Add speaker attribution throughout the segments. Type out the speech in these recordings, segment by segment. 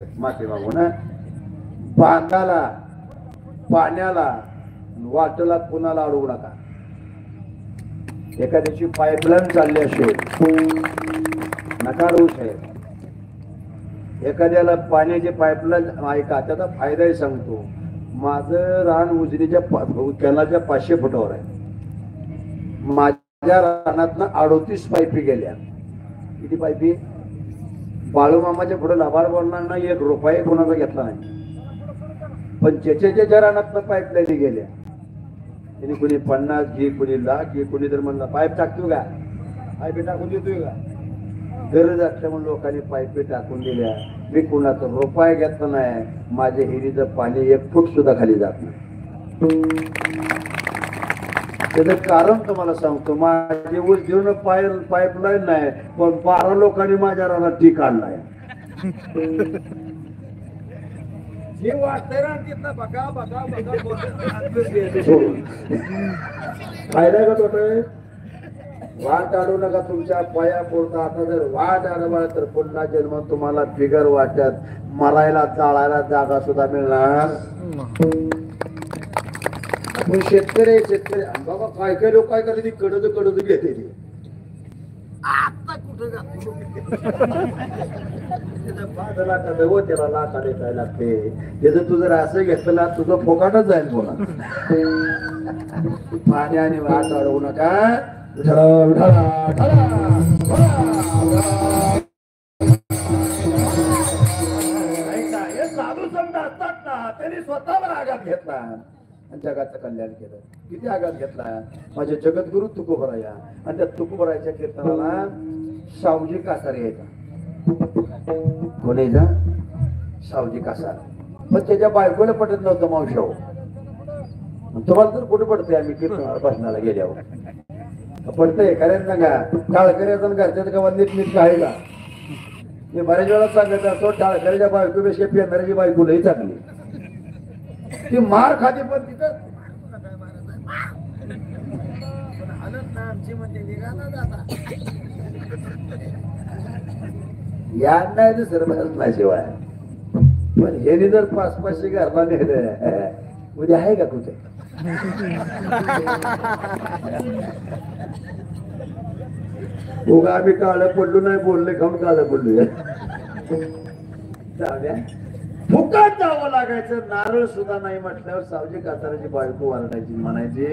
Speaker 1: माफी मागू ना. बांधाला पाण्याला वाटला कुणाला अडवू नका. एखाद्याची पाईपलाईन चालली असेल नका अडवू साहेब. एखाद्याला पाण्याची पाईपलाईन ऐका त्याचा फायदाही सांगतो. माझं रान उजनीच्या कॅनालच्या 500 फुटावर आहे. माझ्या रानातनं 38 पाईपी गेल्या. किती पाईपी? बाळूमामाच्या पुढे लबाड बोलणार नाही, 1 रुपया कोणाचा घेतला नाही. पण ज्याच्या रानातनं पाईपलाईन गेल्या त्यांनी कोणी 50 घे, कोणी 1,00,000 घे, कोणी तर म्हणला पाईप टाकतो का, पाईपी टाकून देतोय का. गरज असल्यामुळे लोकांनी पाईपी टाकून दिल्या. मी कुणाचा रुपया घेतला नाही. माझ्या हिरीचं पाणी 1 फूट सुद्धा खाली जात नाही. त्याचं कारण तुम्हाला सांगतो. माझे ऊस घेऊन पाईपलाईन नाही, पण 12 लोकांनी माझ्या रानात टी काढलाय. हे वाटतंय रान बघा बघा बघा फायदा का तोटाय. वाट अडू नका तुमच्या पाया पुरता. आता जर वाट अडवला तर पुन्हा जन्म तुम्हाला बिगर वाटत मरायला जाळायला जागा सुद्धा मिळणार. शेतकरी बाबा काय काय लोक काय करते, कडद घेते ती. आता कुठं जातो त्याला लाखा देखायला लागते. त्याचं तू जर असं घेतलं तुझं फोकाटच जाईल. बोला पाणी आणि वाट अडवू नका. साधू संत असतात ना, त्यांनी स्वतःवर आघात घेतला आणि जगाचं कल्याण केलं. किती आघात घेतला. माझे जगद्गुरु तुकोबराया आणि त्या तुकोबरायाच्या कीर्तनाला सावजी कासार यायचा. कोण यायचा? सावजी कासार. पण त्याच्या बायकोला पटत नव्हतं मावशाव. तुम्हाला तर कुठे पडतंय आम्ही कीर्तनाला बसण्याला गेल्यावर पडतंय. खऱ्याच सांगा टाळकऱ्याचा घरच्याच गावात नीट आहे का. मी बऱ्याच वेळा सांगत असतो टाळकऱ्याच्या बायकोपेक्षा पेंढऱ्याची बायको लई चांगली. ती मार खाते पण तिथं या नाही दुसरं नाही शिवाय. पण हे जर 500-500 घरला नेलं उद्या आहे का कुठे. उगा आम्ही काळं पडलो नाही बोलले खाऊन काळं पडलो. फुकट जावं लागायचं. नारळ सुद्धा नाही म्हटल्यावर सावजी कासाराची बायको वारडायची, म्हणायची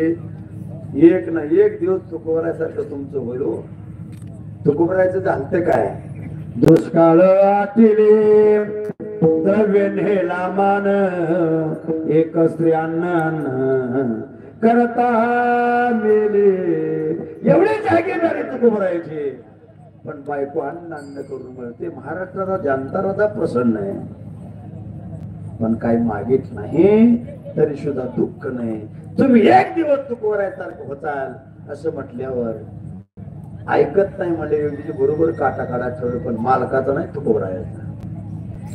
Speaker 1: एक ना एक दिवस तुकोबरायसारखं तुमचं होईल. तुकोबरायचं झालतं काय. दुष्काळ आटिले द्रव्य नेला मान, एक स्त्रियांना करता मेले. एवढे जागेदारी तुकोबरायचे. पण बायको अन्न करून मिळते. महाराष्ट्राला जनता प्रसन्न आहे. पण काही मागित नाही तरी सुद्धा दुःख नाही. तुम्ही एक दिवस तुकोबरायसारखं होताल असं म्हटल्यावर ऐकत नाही म्हणजे बरोबर काटा काढा ठेवलं. पण मालकाचा नाही तुकोबरायचा.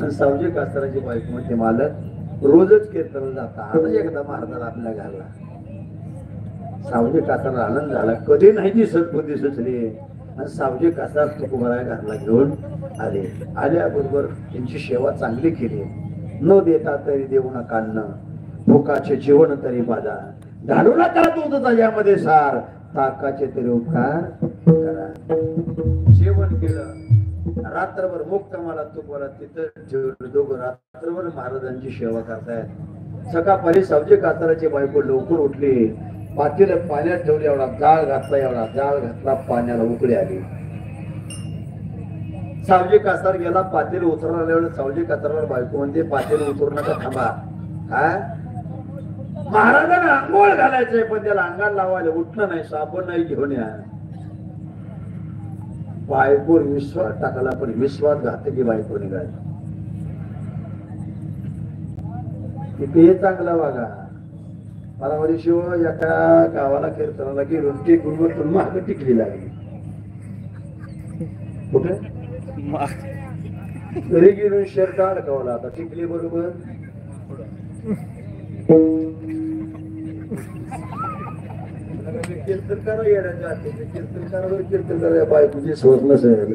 Speaker 1: आणि सावजी कासाराची बायको म्हणजे मालक रोजच कीर्तन जाता. आणि एकदा महाराजाला आपल्या घालला. सावजी कासारा आनंद झाला. कधी नाही ती सद्बुद्धी सुचली. आणि सावजी कासार तुकोबराय घरला घेऊन आले. आल्याबरोबर त्यांची सेवा चांगली केली. न देता तरी देऊ नका अन्न, भुकाचे जेवण तरी बाजा, घालू नका दूध यामध्ये सार, ताकाचे तरी उपकार करा. जेवण केलं. रात्रभर मुक्त मला तुकोबरा तिथं दोघं रात्रभर महाराजांची सेवा करतायत. सकाळी सावजी कासाराची बायको लवकर उठली. पातेलं पाण्यात ठेवले. एवढा जाळ घातला पाण्याला उकळी आली. सावजी कासार गेला. पातेल उतरणार. सावजी कासारावर बायको म्हणते पातेल उतरू नका, थांबा. काय महाराजांना आंघोळ घालायचंय पण त्याला अंगाला लावायला उठलं नाही. साबण नाही घेऊन या. बायकोर विश्वास टाकला. पण विश्वास घातकी बायको निघाली. किती चांगला वागा. परावारी शिव एका गावाला कीर्तनाला गेलो. टेकून महाग टिकली लागली. कुठे घरी गेलो शर्ट अडकवला. आता टिकली बरोबर. कीर्तन करा येण्याच्या कीर्तन करा बायकोची सोच नसेल.